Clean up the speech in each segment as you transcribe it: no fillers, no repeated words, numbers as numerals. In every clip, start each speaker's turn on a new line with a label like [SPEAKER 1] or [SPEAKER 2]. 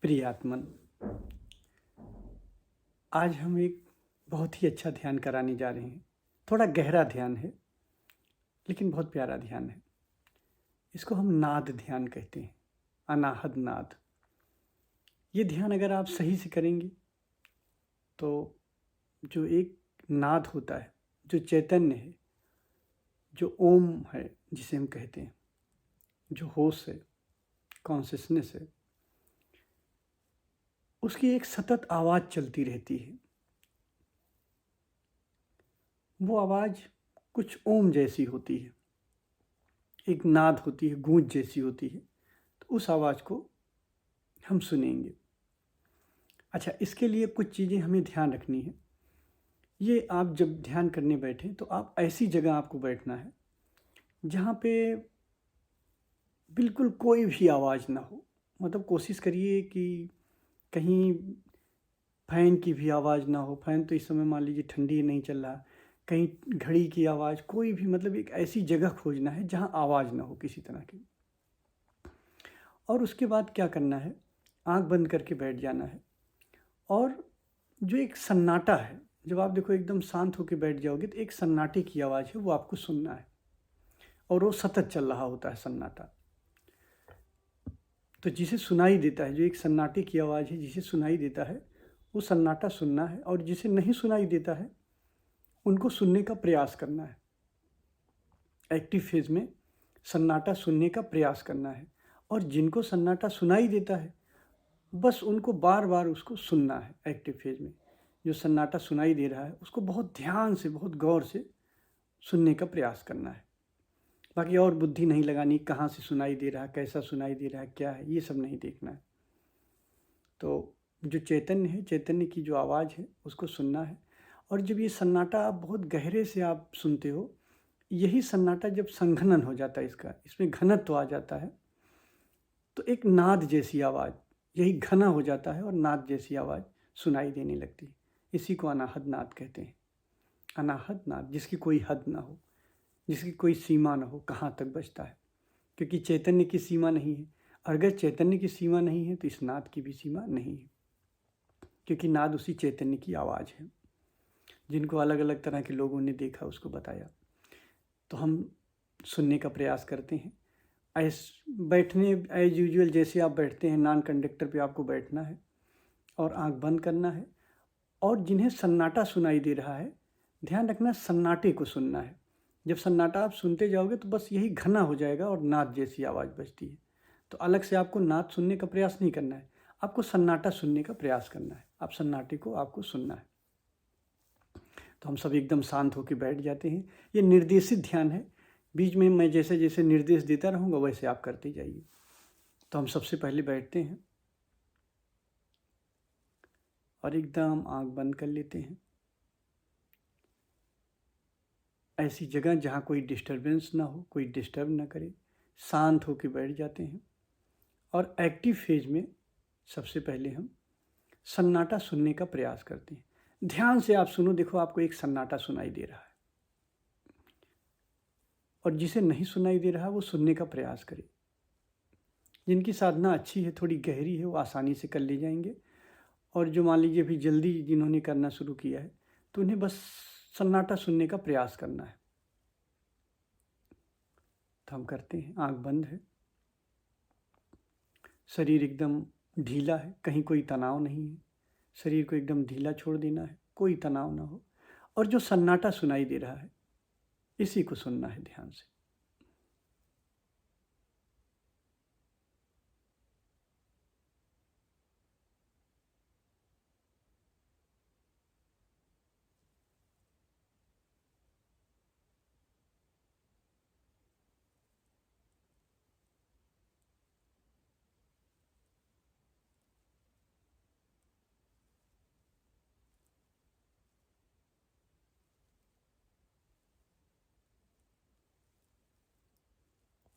[SPEAKER 1] प्रिय आत्मन, आज हम एक बहुत ही अच्छा ध्यान कराने जा रहे हैं। थोड़ा गहरा ध्यान है, लेकिन बहुत प्यारा ध्यान है। इसको हम नाद ध्यान कहते हैं, अनाहद नाद। ये ध्यान अगर आप सही से करेंगे तो जो एक नाद होता है, जो चैतन्य है, जो ओम है जिसे हम कहते हैं, जो होश है, कॉन्शियसनेस है, उसकी एक सतत आवाज़ चलती रहती है। वो आवाज़ कुछ ओम जैसी होती है, एक नाद होती है, गूंज जैसी होती है। तो उस आवाज़ को हम सुनेंगे। अच्छा, इसके लिए कुछ चीज़ें हमें ध्यान रखनी है। ये आप जब ध्यान करने बैठें तो आप ऐसी जगह आपको बैठना है जहाँ पे बिल्कुल कोई भी आवाज़ ना हो। मतलब कोशिश करिए कि कहीं फ़ैन की भी आवाज़ ना हो। फ़ैन तो इस समय मान लीजिए ठंडी नहीं चल रहा। कहीं घड़ी की आवाज़, कोई भी, मतलब एक ऐसी जगह खोजना है जहाँ आवाज़ ना हो किसी तरह की। और उसके बाद क्या करना है, आँख बंद करके बैठ जाना है। और जो एक सन्नाटा है, जब आप देखो एकदम शांत होकर बैठ जाओगे तो एक सन्नाटे की आवाज़ है, वो आपको सुनना है। और वो सतत चल रहा होता है सन्नाटा। तो जिसे सुनाई देता है, जो एक सन्नाटे की आवाज़ है जिसे सुनाई देता है, वो सन्नाटा सुनना है। और जिसे नहीं सुनाई देता है उनको सुनने का प्रयास करना है। एक्टिव फेज में सन्नाटा सुनने का प्रयास करना है। और जिनको सन्नाटा सुनाई देता है बस उनको बार बार उसको सुनना है। एक्टिव फेज में जो सन्नाटा सुनाई दे रहा है उसको बहुत ध्यान से, बहुत गौर से सुनने का प्रयास करना है। बाकी और बुद्धि नहीं लगानी, कहाँ से सुनाई दे रहा है, कैसा सुनाई दे रहा है, क्या है, ये सब नहीं देखना है। तो जो चैतन्य है, चैतन्य की जो आवाज़ है उसको सुनना है। और जब ये सन्नाटा आप बहुत गहरे से आप सुनते हो, यही सन्नाटा जब संघनन हो जाता है, इसमें घनत्व आ जाता है, तो एक नाद जैसी आवाज़, यही घना हो जाता है और नाद जैसी आवाज़ सुनाई देने लगती है। इसी को अनाहद नाद कहते हैं। अनाहद नाद, जिसकी कोई हद ना हो, जिसकी कोई सीमा ना हो, कहाँ तक बजता है। क्योंकि चैतन्य की सीमा नहीं है। और अगर चैतन्य की सीमा नहीं है तो इस नाद की भी सीमा नहीं है। क्योंकि नाद उसी चैतन्य की आवाज़ है। जिनको अलग अलग तरह के लोगों ने देखा, उसको बताया। तो हम सुनने का प्रयास करते हैं। बैठने एज यूजुअल जैसे आप बैठते हैं, नॉन कंडक्टर पे आपको बैठना है और आंख बंद करना है। और जिन्हें सन्नाटा सुनाई दे रहा है, ध्यान रखना सन्नाटे को सुनना है। जब सन्नाटा आप सुनते जाओगे तो बस यही घना हो जाएगा और नाद जैसी आवाज़ बजती है। तो अलग से आपको नाद सुनने का प्रयास नहीं करना है, आपको सन्नाटा सुनने का प्रयास करना है। आप सन्नाटे को आपको सुनना है। तो हम सब एकदम शांत होकर बैठ जाते हैं। ये निर्देशित ध्यान है। बीच में मैं जैसे जैसे निर्देश देता रहूँगा वैसे आप करते जाइए। तो हम सबसे पहले बैठते हैं और एकदम आँख बंद कर लेते हैं। ऐसी जगह जहाँ कोई डिस्टर्बेंस ना हो, कोई डिस्टर्ब ना करे, शांत होकर बैठ जाते हैं। और एक्टिव फेज में सबसे पहले हम सन्नाटा सुनने का प्रयास करते हैं। ध्यान से आप सुनो, देखो आपको एक सन्नाटा सुनाई दे रहा है। और जिसे नहीं सुनाई दे रहा वो सुनने का प्रयास करे। जिनकी साधना अच्छी है, थोड़ी गहरी है, वो आसानी से कर ले जाएंगे। और जो मान लीजिए अभी जल्दी जिन्होंने करना शुरू किया है, तो उन्हें बस सन्नाटा सुनने का प्रयास करना है। तो हम करते हैं। आँख बंद है, शरीर एकदम ढीला है, कहीं कोई तनाव नहीं है। शरीर को एकदम ढीला छोड़ देना है, कोई तनाव ना हो। और जो सन्नाटा सुनाई दे रहा है इसी को सुनना है ध्यान से।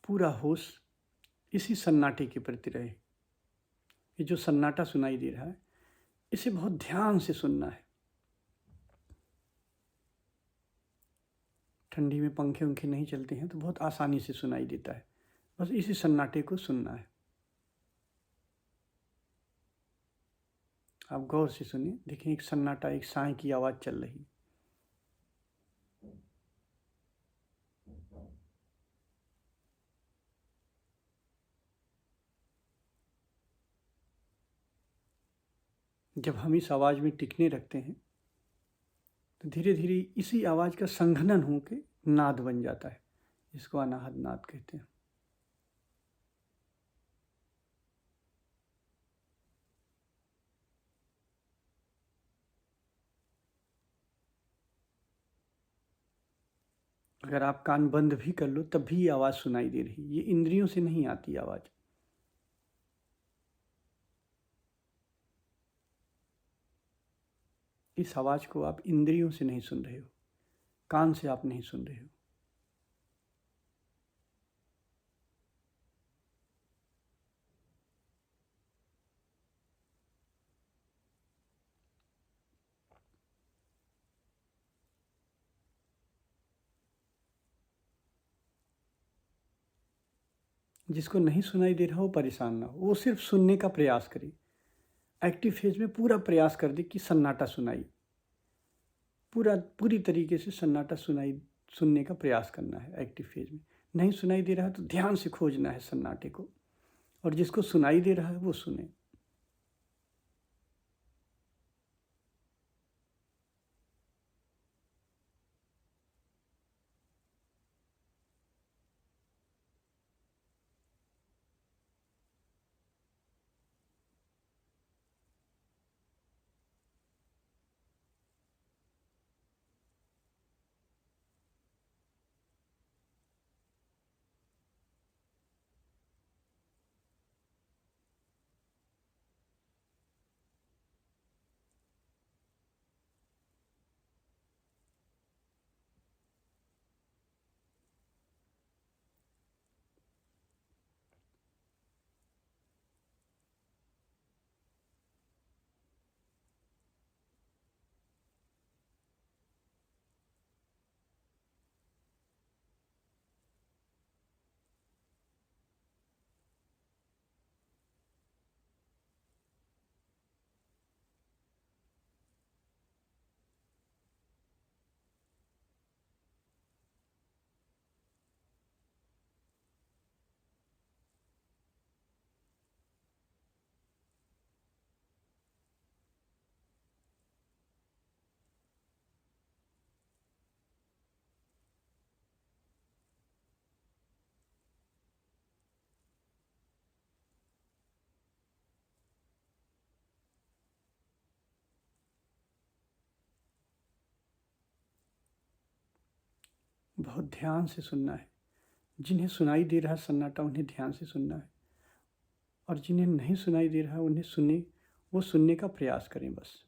[SPEAKER 1] पूरा होश इसी सन्नाटे के प्रति रहे। ये जो सन्नाटा सुनाई दे रहा है इसे बहुत ध्यान से सुनना है। ठंडी में पंखे उंखे नहीं चलते हैं तो बहुत आसानी से सुनाई देता है। बस इसी सन्नाटे को सुनना है। आप गौर से सुनिए, देखिए एक सन्नाटा, एक साय की आवाज़ चल रही है। जब हम इस आवाज़ में टिकने रखते हैं तो धीरे धीरे इसी आवाज़ का संघनन होकर नाद बन जाता है, इसको अनाहत नाद कहते हैं। अगर आप कान बंद भी कर लो तब भी ये आवाज़ सुनाई दे रही है, ये इंद्रियों से नहीं आती आवाज़। इस आवाज़ को आप इंद्रियों से नहीं सुन रहे हो, कान से आप नहीं सुन रहे हो। जिसको नहीं सुनाई दे रहा हो परेशान ना हो, वो सिर्फ सुनने का प्रयास करे। एक्टिव फेज में पूरा प्रयास कर दे कि सन्नाटा सुनाई, पूरी तरीके से सन्नाटा सुनने का प्रयास करना है। एक्टिव फेज में नहीं सुनाई दे रहा है तो ध्यान से खोजना है सन्नाटे को, और जिसको सुनाई दे रहा है वो सुने। बहुत ध्यान से सुनना है। जिन्हें सुनाई दे रहा है सन्नाटा उन्हें ध्यान से सुनना है, और जिन्हें नहीं सुनाई दे रहा है उन्हें वो सुनने का प्रयास करें बस।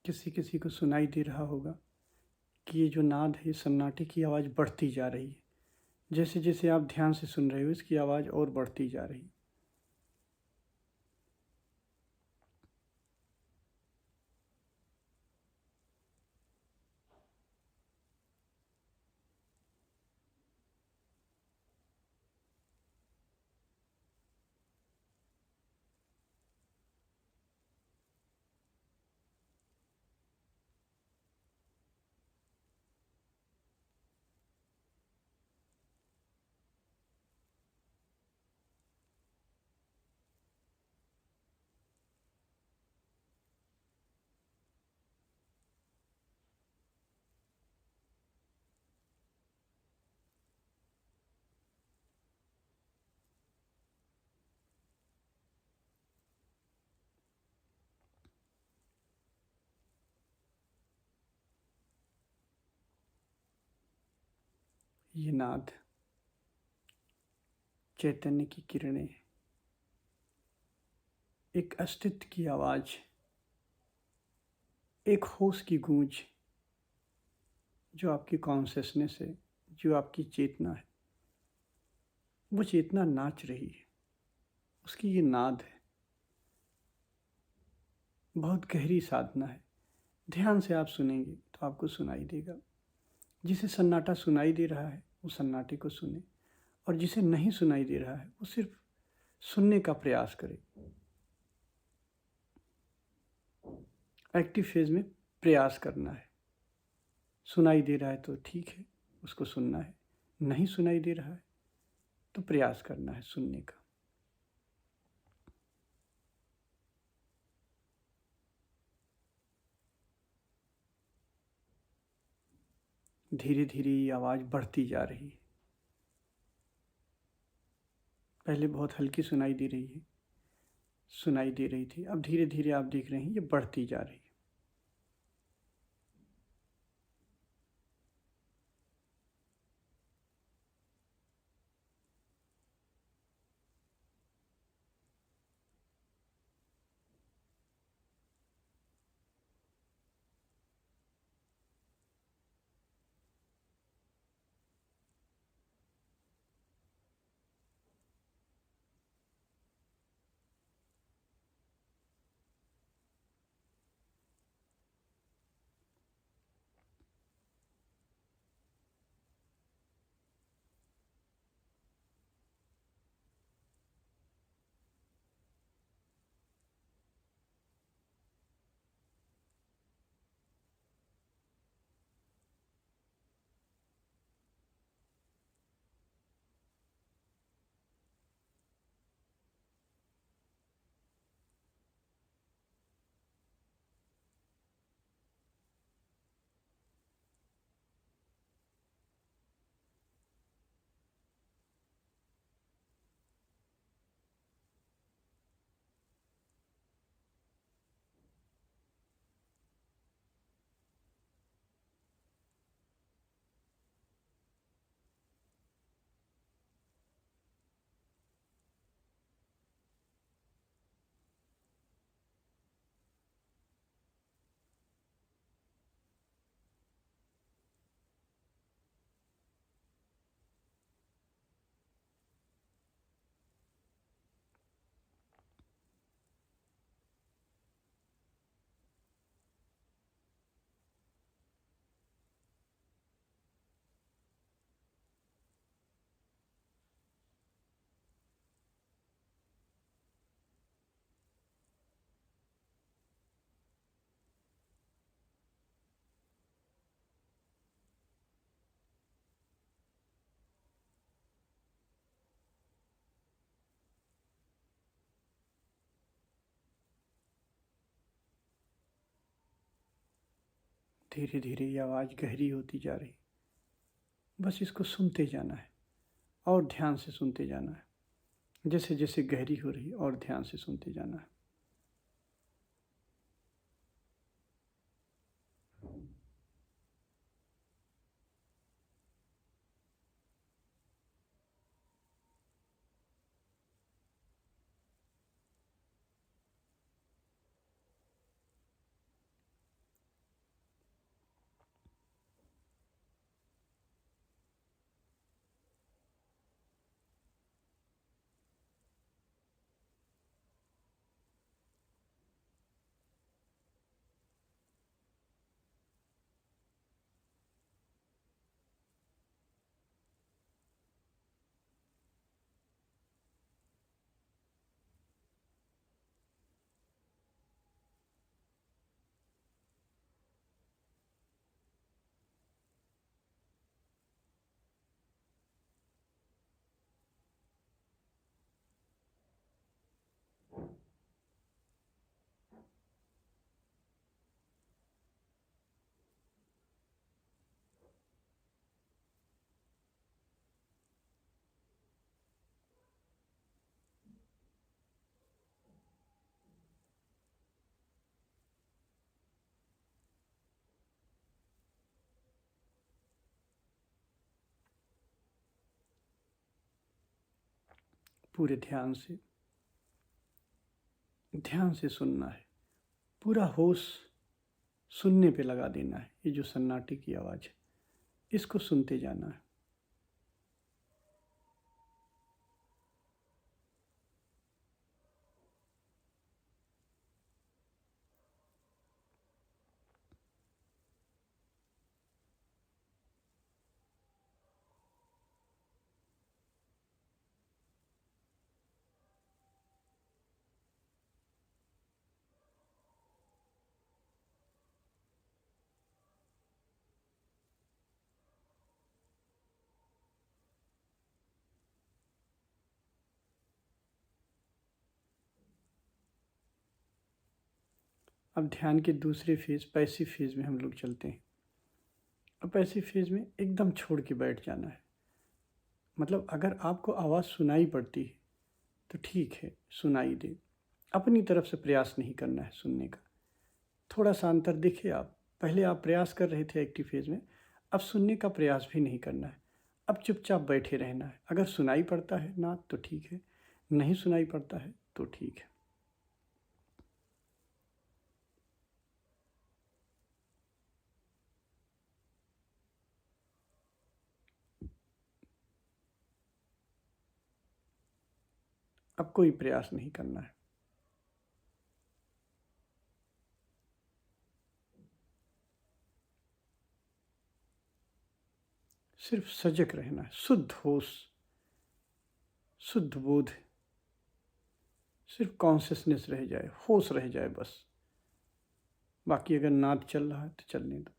[SPEAKER 1] किसी किसी को सुनाई दे रहा होगा कि ये जो नाद है, सन्नाटे की आवाज़ बढ़ती जा रही है। जैसे जैसे आप ध्यान से सुन रहे हो, इसकी आवाज़ और बढ़ती जा रही है। ये नाद चैतन्य की किरणें, एक अस्तित्व की आवाज़, एक होश की गूंज, जो आपकी कॉन्शियसनेस है, जो आपकी चेतना है, वो चेतना नाच रही है, उसकी ये नाद है। बहुत गहरी साधना है। ध्यान से आप सुनेंगे तो आपको सुनाई देगा। जिसे सन्नाटा सुनाई दे रहा है वो सन्नाटे को सुने, और जिसे नहीं सुनाई दे रहा है वो सिर्फ सुनने का प्रयास करे। एक्टिव फेज में प्रयास करना है। सुनाई दे रहा है तो ठीक है, उसको सुनना है। नहीं सुनाई दे रहा है तो प्रयास करना है सुनने का। धीरे धीरे ये आवाज़ बढ़ती जा रही है। पहले बहुत हल्की सुनाई दे रही है, सुनाई दे रही थी, अब धीरे धीरे आप देख रहे हैं ये बढ़ती जा रही है। धीरे धीरे ये आवाज़ गहरी होती जा रही। बस इसको सुनते जाना है और ध्यान से सुनते जाना है। जैसे जैसे गहरी हो रही और ध्यान से सुनते जाना है। पूरे ध्यान से सुनना है। पूरा होश सुनने पे लगा देना है। ये जो सन्नाटे की आवाज़ है, इसको सुनते जाना है। अब ध्यान के दूसरे फेज़, पैसिव फेज़ में हम लोग चलते हैं। अब पैसिव फेज़ में एकदम छोड़ के बैठ जाना है। मतलब अगर आपको आवाज़ सुनाई पड़ती है तो ठीक है, सुनाई दे। अपनी तरफ से प्रयास नहीं करना है सुनने का। थोड़ा सा अंतर दिखे आप। पहले आप प्रयास कर रहे थे एक्टिव फेज़ में, अब सुनने का प्रयास भी नहीं करना है। अब चुपचाप बैठे रहना है। अगर सुनाई पड़ता है ना तो ठीक है, नहीं सुनाई पड़ता है तो ठीक है। अब कोई प्रयास नहीं करना है। सिर्फ सजग रहना है। शुद्ध होश, शुद्ध बोध, सिर्फ कॉन्शियसनेस रह जाए, होश रह जाए बस। बाकी अगर नाद चल रहा है तो चलने दो।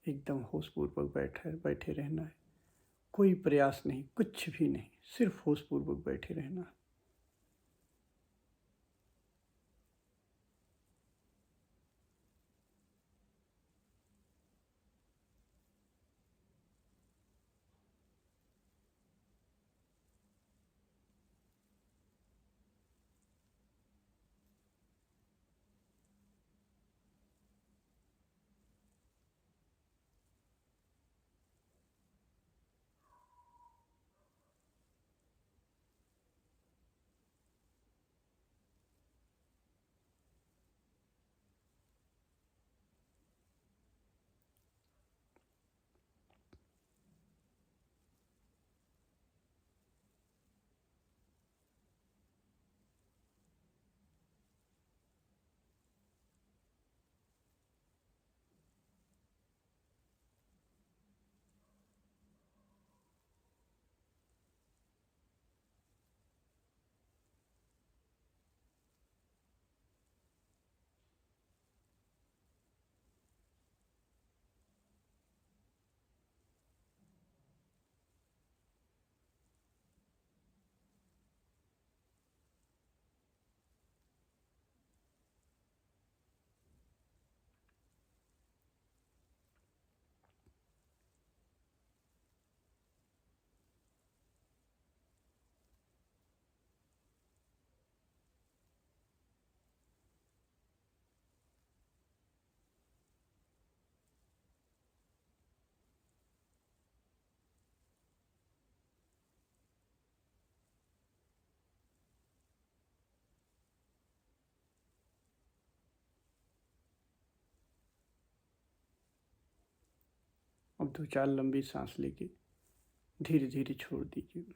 [SPEAKER 1] एकदम होशपूर्वक बैठे रहना है। कोई प्रयास नहीं, कुछ भी नहीं, सिर्फ होशपूर्वक बैठे रहना है। अब 2-4 लंबी सांस लेके धीरे धीरे छोड़ दीजिए।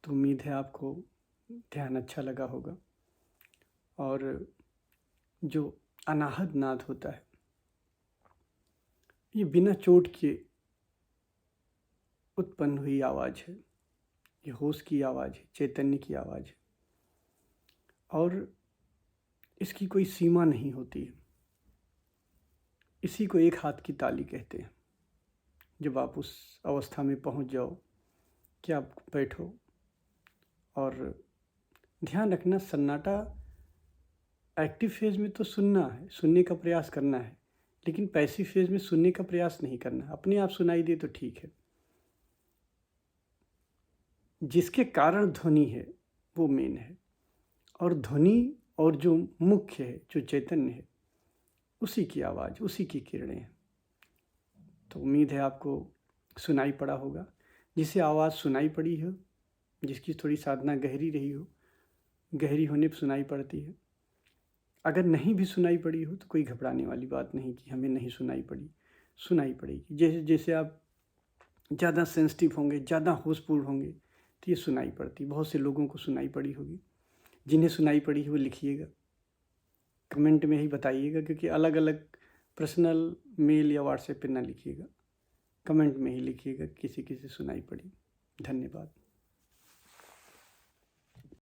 [SPEAKER 1] तो उम्मीद है आपको ध्यान अच्छा लगा होगा। और जो अनाहत नाद होता है, ये बिना चोट के उत्पन्न हुई आवाज़ है। ये होश की आवाज़ है, चैतन्य की आवाज़ है, और इसकी कोई सीमा नहीं होती है। इसी को एक हाथ की ताली कहते हैं। जब आप उस अवस्था में पहुंच जाओ कि आप बैठो और ध्यान रखना, सन्नाटा एक्टिव फेज में तो सुनना है, सुनने का प्रयास करना है, लेकिन पैसिव फेज में सुनने का प्रयास नहीं करना। अपने आप सुनाई दे तो ठीक है। जिसके कारण ध्वनि है वो मेन है, और ध्वनि और जो मुख्य है, जो चैतन्य है, उसी की आवाज़, उसी की किरणें हैं। तो उम्मीद है आपको सुनाई पड़ा होगा। जिसे आवाज़ सुनाई पड़ी हो, जिसकी थोड़ी साधना गहरी रही हो, गहरी होने पर सुनाई पड़ती है। अगर नहीं भी सुनाई पड़ी हो तो कोई घबराने वाली बात नहीं कि हमें नहीं सुनाई पड़ी, सुनाई पड़ेगी। जैसे जैसे आप ज़्यादा सेंसिटिव होंगे, ज़्यादा होशपूर्ण होंगे, तो ये सुनाई पड़ती। बहुत से लोगों को सुनाई पड़ी होगी। जिन्हें सुनाई पड़ी है वो लिखिएगा, कमेंट में ही बताइएगा, क्योंकि अलग अलग पर्सनल मेल या व्हाट्सएप पे ना लिखिएगा, कमेंट में ही लिखिएगा किसी किसी सुनाई पड़ी। धन्यवाद।